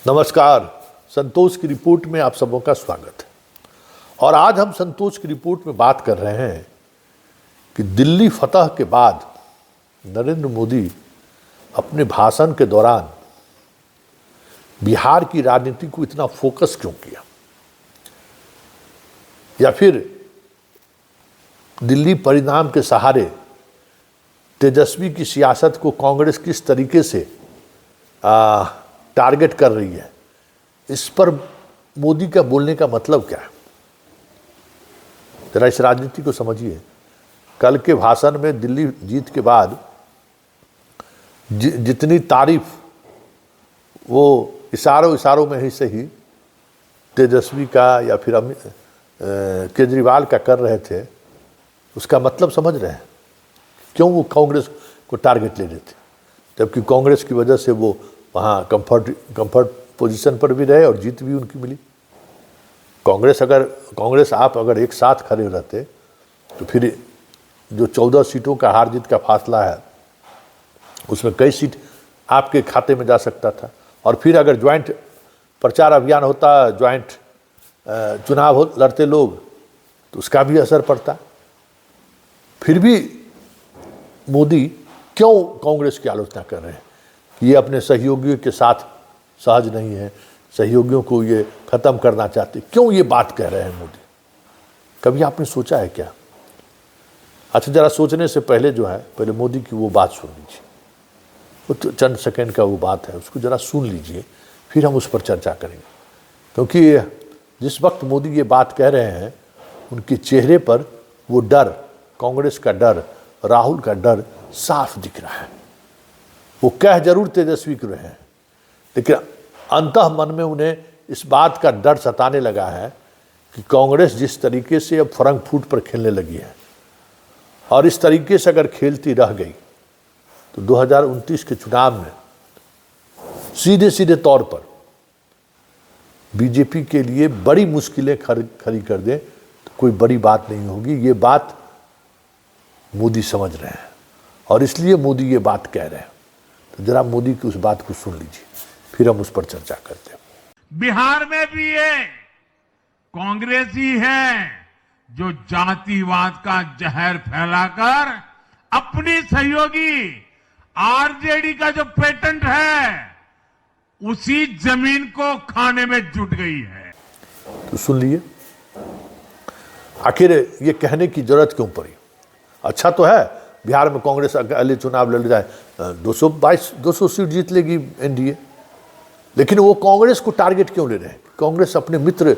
नमस्कार। संतोष की रिपोर्ट में आप सबों का स्वागत है। और आज हम संतोष की रिपोर्ट में बात कर रहे हैं कि दिल्ली फतह के बाद नरेंद्र मोदी अपने भाषण के दौरान बिहार की राजनीति को इतना फोकस क्यों किया, या फिर दिल्ली परिणाम के सहारे तेजस्वी की सियासत को कांग्रेस किस तरीके से टारगेट कर रही है, इस पर मोदी का बोलने का मतलब क्या है। जरा इस राजनीति को समझिए। कल के भाषण में दिल्ली जीत के बाद जितनी तारीफ वो इशारों में ही सही तेजस्वी का या फिर केजरीवाल का कर रहे थे, उसका मतलब समझ रहे हैं क्यों वो कांग्रेस को टारगेट ले रहे थे, जबकि कांग्रेस की वजह से वो वहाँ कंफर्ट पोजीशन पर भी रहे और जीत भी उनकी मिली। कांग्रेस आप अगर एक साथ खड़े रहते तो फिर जो 14 सीटों का हार जीत का फासला है उसमें कई सीट आपके खाते में जा सकता था। और फिर अगर ज्वाइंट प्रचार अभियान होता, ज्वाइंट चुनाव लड़ते लोग, तो उसका भी असर पड़ता। फिर भी मोदी क्यों कांग्रेस की आलोचना कर रहे हैं कि ये अपने सहयोगियों के साथ सहज नहीं है, सहयोगियों को ये खत्म करना चाहते, क्यों ये बात कह रहे हैं मोदी? कभी आपने सोचा है क्या? अच्छा, जरा सोचने से पहले पहले मोदी की वो बात सुन लीजिए। वो तो चंद सेकंड का वो बात है, उसको जरा सुन लीजिए, फिर हम उस पर चर्चा करेंगे। क्योंकि जिस वक्त मोदी ये बात कह रहे हैं, उनके चेहरे पर वो डर, कांग्रेस का डर, राहुल का डर साफ दिख रहा है। वो कह जरूर तेजस्वी कर रहे हैं, लेकिन अंतः मन में उन्हें इस बात का डर सताने लगा है कि कांग्रेस जिस तरीके से अब फ्रंट फुट पर खेलने लगी है, और इस तरीके से अगर खेलती रह गई तो 2029 के चुनाव में सीधे तौर पर बीजेपी के लिए बड़ी मुश्किलें खड़ी कर दे तो कोई बड़ी बात नहीं होगी। ये बात मोदी समझ रहे हैं और इसलिए मोदी ये बात कह रहे हैं। तो जरा मोदी की उस बात को सुन लीजिए, फिर हम उस पर चर्चा करते हैं। बिहार में भी ये कांग्रेस ही है जो जातिवाद का जहर फैलाकर अपनी सहयोगी आरजेडी का जो पेटेंट है उसी जमीन को खाने में जुट गई है। तो सुन लिए, आखिर ये कहने की जरूरत क्यों पड़ी? अच्छा तो है बिहार में कांग्रेस अगले चुनाव लड़ जाए 200 सीट जीत लेगी एनडीए, लेकिन वो कांग्रेस को टारगेट क्यों ले रहे हैं? कांग्रेस अपने मित्र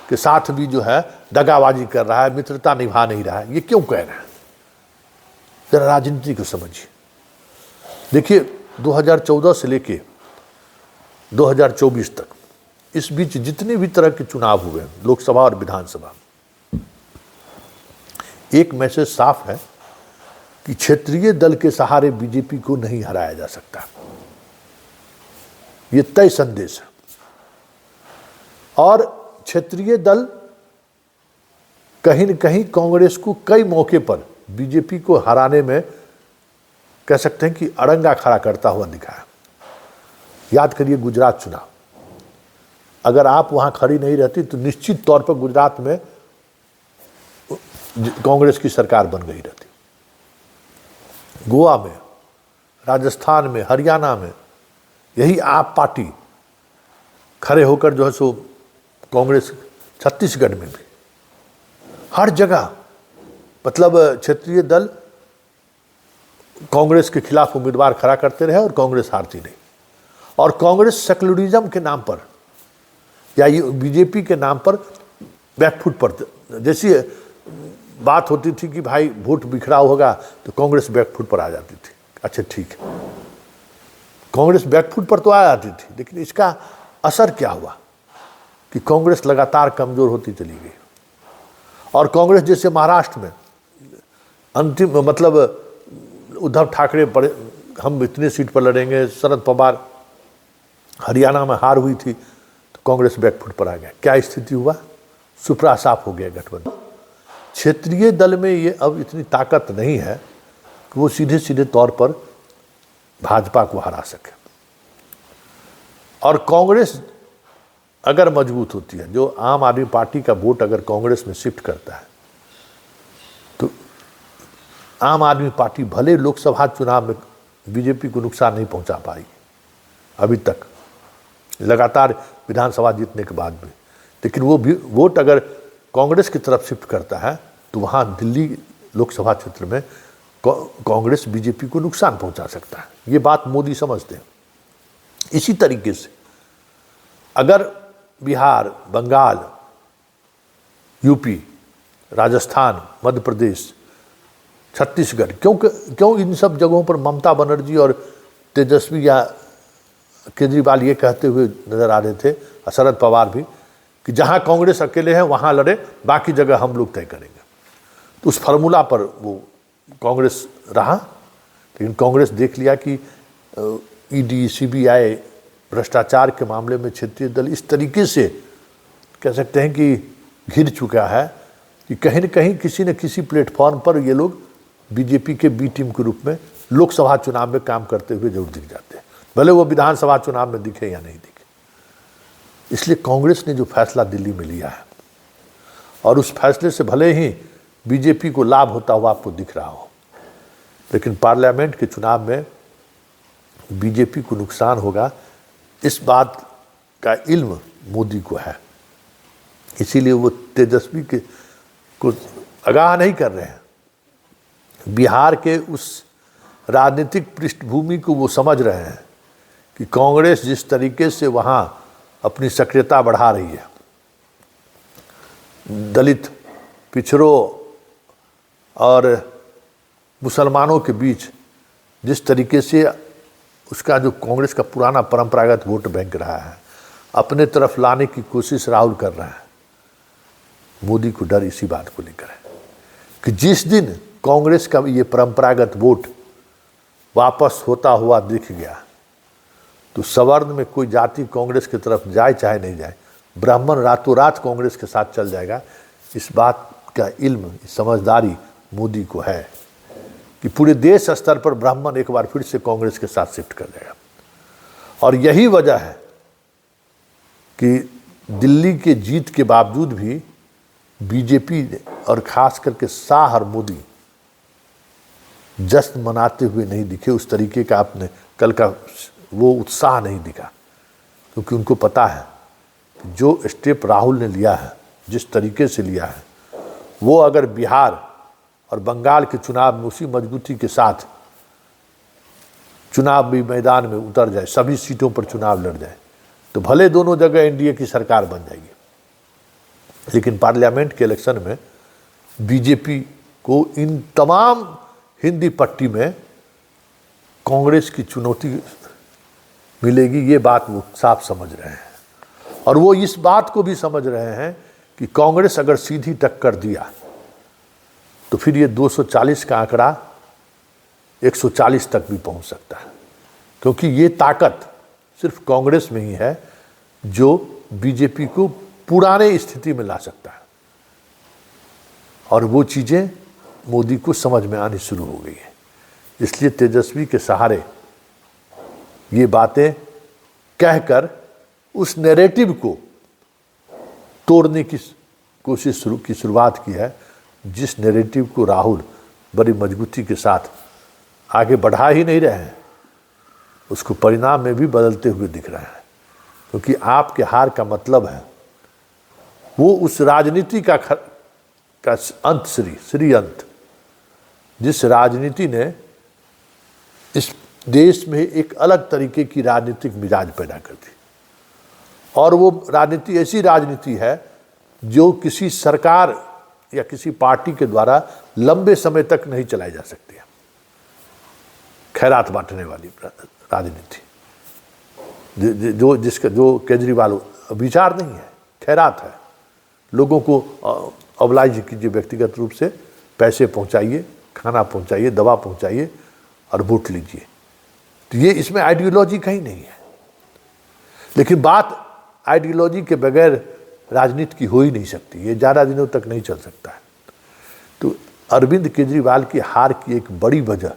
के साथ भी दगाबाजी कर रहा है, मित्रता निभा नहीं रहा है, ये क्यों कह रहे हैं? जरा राजनीति को समझिए। देखिए, 2014 से लेके 2024 तक, इस बीच जितने भी तरह के चुनाव हुए, लोकसभा और विधानसभा, एक मैसेज साफ है कि क्षेत्रीय दल के सहारे बीजेपी को नहीं हराया जा सकता। ये तय संदेश है। और क्षेत्रीय दल कहीं न कहीं कांग्रेस को कई मौके पर बीजेपी को हराने में कह सकते हैं कि अड़ंगा खड़ा करता हुआ दिखा है। याद करिए गुजरात चुनाव, अगर आप वहां खड़ी नहीं रहती तो निश्चित तौर पर गुजरात में कांग्रेस की सरकार बन गई रहती। गोवा में, राजस्थान में, हरियाणा में यही आप पार्टी खड़े होकर कांग्रेस, छत्तीसगढ़ में भी, हर जगह मतलब क्षेत्रीय दल कांग्रेस के खिलाफ उम्मीदवार खड़ा करते रहे और कांग्रेस हारती नहीं। और कांग्रेस सेक्युलरिज्म के नाम पर या ये बीजेपी के नाम पर बैकफुट पर, जैसी बात होती थी कि भाई वोट बिखराव होगा तो कांग्रेस बैकफुट पर आ जाती थी। अच्छा ठीक है, कांग्रेस बैकफुट पर तो आ जाती थी, लेकिन इसका असर क्या हुआ कि कांग्रेस लगातार कमजोर होती चली गई। और कांग्रेस जैसे महाराष्ट्र में अंतिम मतलब उद्धव ठाकरे हम इतने सीट पर लड़ेंगे, शरद पवार, हरियाणा में हार हुई थी तो कांग्रेस बैकफुट पर आ गया। क्या स्थिति हुआ? सुपड़ा साफ हो गया गठबंधन। क्षेत्रीय दल में ये अब इतनी ताकत नहीं है कि वो सीधे तौर पर भाजपा को हरा सके। और कांग्रेस अगर मजबूत होती है, जो आम आदमी पार्टी का वोट अगर कांग्रेस में शिफ्ट करता है, तो आम आदमी पार्टी भले लोकसभा चुनाव में बीजेपी को नुकसान नहीं पहुंचा पाई अभी तक, लगातार विधानसभा जीतने के बाद भी, लेकिन वो भी वोट अगर कांग्रेस की तरफ शिफ्ट करता है तो वहाँ दिल्ली लोकसभा क्षेत्र में कांग्रेस बीजेपी को नुकसान पहुंचा सकता है। ये बात मोदी समझते हैं। इसी तरीके से अगर बिहार, बंगाल, यूपी, राजस्थान, मध्य प्रदेश, छत्तीसगढ़, क्यों इन सब जगहों पर ममता बनर्जी और तेजस्वी या केजरीवाल ये कहते हुए नजर आ रहे थे, शरद पवार भी, कि जहां कांग्रेस अकेले हैं वहां लड़े, बाकी जगह हम लोग तय करेंगे। तो उस फार्मूला पर वो कांग्रेस रहा, लेकिन कांग्रेस देख लिया कि ईडी, सीबीआई भ्रष्टाचार के मामले में क्षेत्रीय दल इस तरीके से कह सकते हैं कि घिर चुका है कि कहीं न कहीं किसी न किसी प्लेटफॉर्म पर ये लोग बीजेपी के बी टीम के रूप में लोकसभा चुनाव में काम करते हुए जरूर दिख जाते हैं, भले वो विधानसभा चुनाव में दिखे या नहीं दिखे। इसलिए कांग्रेस ने जो फैसला दिल्ली में लिया है, और उस फैसले से भले ही बीजेपी को लाभ होता हुआ आपको दिख रहा हो, लेकिन पार्लियामेंट के चुनाव में बीजेपी को नुकसान होगा, इस बात का इल्म मोदी को है। इसीलिए वो तेजस्वी के को आगाह नहीं कर रहे हैं। बिहार के उस राजनीतिक पृष्ठभूमि को वो समझ रहे हैं कि कांग्रेस जिस तरीके से वहाँ अपनी सक्रियता बढ़ा रही है, दलित, पिछड़ों और मुसलमानों के बीच जिस तरीके से उसका जो कांग्रेस का पुराना परंपरागत वोट बैंक रहा है, अपने तरफ लाने की कोशिश राहुल कर रहा है। मोदी को डर इसी बात को लेकर है कि जिस दिन कांग्रेस का ये परंपरागत वोट वापस होता हुआ दिख गया, तो सवर्ण में कोई जाति कांग्रेस की तरफ जाए चाहे नहीं जाए, ब्राह्मण रातों रात कांग्रेस के साथ चल जाएगा। इस बात का इल्म, समझदारी मोदी को है कि पूरे देश स्तर पर ब्राह्मण एक बार फिर से कांग्रेस के साथ शिफ्ट कर जाएगा। और यही वजह है कि दिल्ली के जीत के बावजूद भी बीजेपी और खास करके शाह और मोदी जश्न मनाते हुए नहीं दिखे। उस तरीके का आपने कल का वो उत्साह नहीं दिखा, क्योंकि उनको पता है कि जो स्टेप राहुल ने लिया है, जिस तरीके से लिया है, वो अगर बिहार और बंगाल के चुनाव में उसी मजबूती के साथ चुनाव भी मैदान में उतर जाए, सभी सीटों पर चुनाव लड़ जाए, तो भले दोनों जगह एनडीए की सरकार बन जाएगी, लेकिन पार्लियामेंट के इलेक्शन में बीजेपी को इन तमाम हिंदी पट्टी में कांग्रेस की चुनौती मिलेगी। ये बात वो साफ समझ रहे हैं, और वो इस बात को भी समझ रहे हैं कि कांग्रेस अगर सीधी टक्कर दिया तो फिर ये 240 का आंकड़ा 140 तक भी पहुंच सकता है, क्योंकि ये ताकत सिर्फ कांग्रेस में ही है जो बीजेपी को पुराने स्थिति में ला सकता है। और वो चीज़ें मोदी को समझ में आनी शुरू हो गई है। इसलिए तेजस्वी के सहारे ये बातें कहकर उस नैरेटिव को तोड़ने की कोशिश की शुरुआत की है, जिस नैरेटिव को राहुल बड़ी मजबूती के साथ आगे बढ़ा ही नहीं रहे हैं, उसको परिणाम में भी बदलते हुए दिख रहा है। क्योंकि आपके हार का मतलब है वो उस राजनीति का अंत, श्री अंत, जिस राजनीति ने इस देश में एक अलग तरीके की राजनीतिक मिजाज पैदा कर दी। और वो राजनीति ऐसी राजनीति है जो किसी सरकार या किसी पार्टी के द्वारा लंबे समय तक नहीं चलाई जा सकती है। खैरात बांटने वाली राजनीति, जो केजरीवाल विचार नहीं है, खैरात है। लोगों को ऑबलाइज कीजिए, व्यक्तिगत रूप से पैसे पहुंचाइए, खाना पहुंचाइए, दवा पहुंचाइए और वोट लीजिए। तो ये इसमें आइडियोलॉजी कहीं नहीं है। लेकिन बात आइडियोलॉजी के बगैर राजनीति की हो ही नहीं सकती, ये ज़्यादा दिनों तक नहीं चल सकता है। तो अरविंद केजरीवाल की हार की एक बड़ी वजह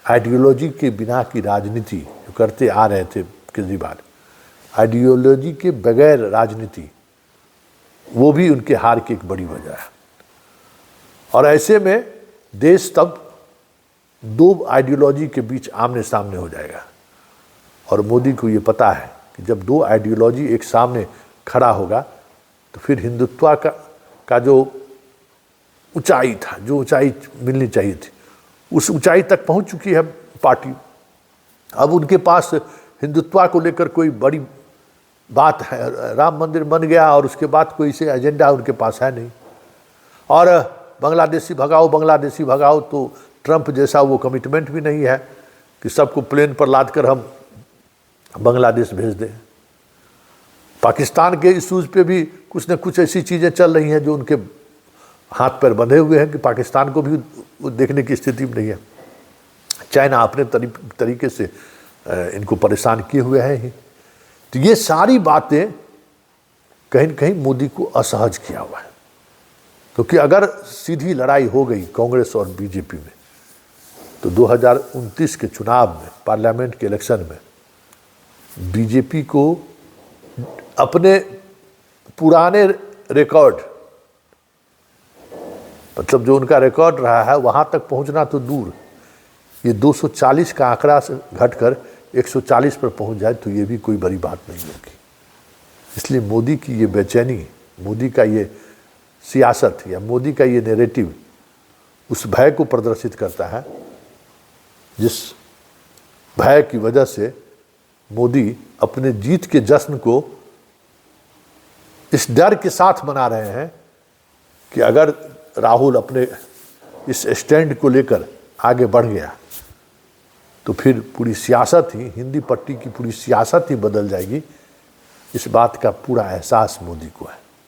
आइडियोलॉजी के बिना की राजनीति जो करते आ रहे थे केजरीवाल, आइडियोलॉजी के बगैर राजनीति, वो भी उनके हार की एक बड़ी वजह है। और ऐसे में देश तब दो आइडियोलॉजी के बीच आमने सामने हो जाएगा। और मोदी को ये पता है कि जब दो आइडियोलॉजी एक सामने खड़ा होगा तो फिर हिंदुत्व का जो ऊंचाई था, जो ऊंचाई मिलनी चाहिए थी, उस ऊंचाई तक पहुंच चुकी है पार्टी। अब उनके पास हिंदुत्व को लेकर कोई बड़ी बात है, राम मंदिर बन गया और उसके बाद कोई से एजेंडा उनके पास है नहीं। और बांग्लादेशी भगाओ, तो ट्रंप जैसा वो कमिटमेंट भी नहीं है कि सबको प्लेन पर लाद कर हम बांग्लादेश भेज दें। पाकिस्तान के इश्यूज पे भी कुछ न कुछ ऐसी चीज़ें चल रही हैं जो उनके हाथ पैर बंधे हुए हैं कि पाकिस्तान को भी देखने की स्थिति में नहीं है। चाइना अपने तरीके से इनको परेशान किए हुए हैं ही। तो ये सारी बातें कहीं न कहीं मोदी को असहज किया हुआ है, क्योंकि अगर सीधी लड़ाई हो गई कांग्रेस और बीजेपी में तो 2029 के चुनाव में, पार्लियामेंट के इलेक्शन में, बीजेपी को अपने पुराने रिकॉर्ड, मतलब जो उनका रिकॉर्ड रहा है वहां तक पहुंचना तो दूर, ये 240 का आंकड़ा से घटकर 140 पर पहुंच जाए तो ये भी कोई बड़ी बात नहीं होगी। इसलिए मोदी की ये बेचैनी, मोदी का ये सियासत या मोदी का ये नैरेटिव उस भय को प्रदर्शित करता है, जिस भय की वजह से मोदी अपने जीत के जश्न को इस डर के साथ मना रहे हैं कि अगर राहुल अपने इस स्टैंड को लेकर आगे बढ़ गया तो फिर पूरी सियासत ही, हिंदी पट्टी की पूरी सियासत ही बदल जाएगी। इस बात का पूरा एहसास मोदी को है।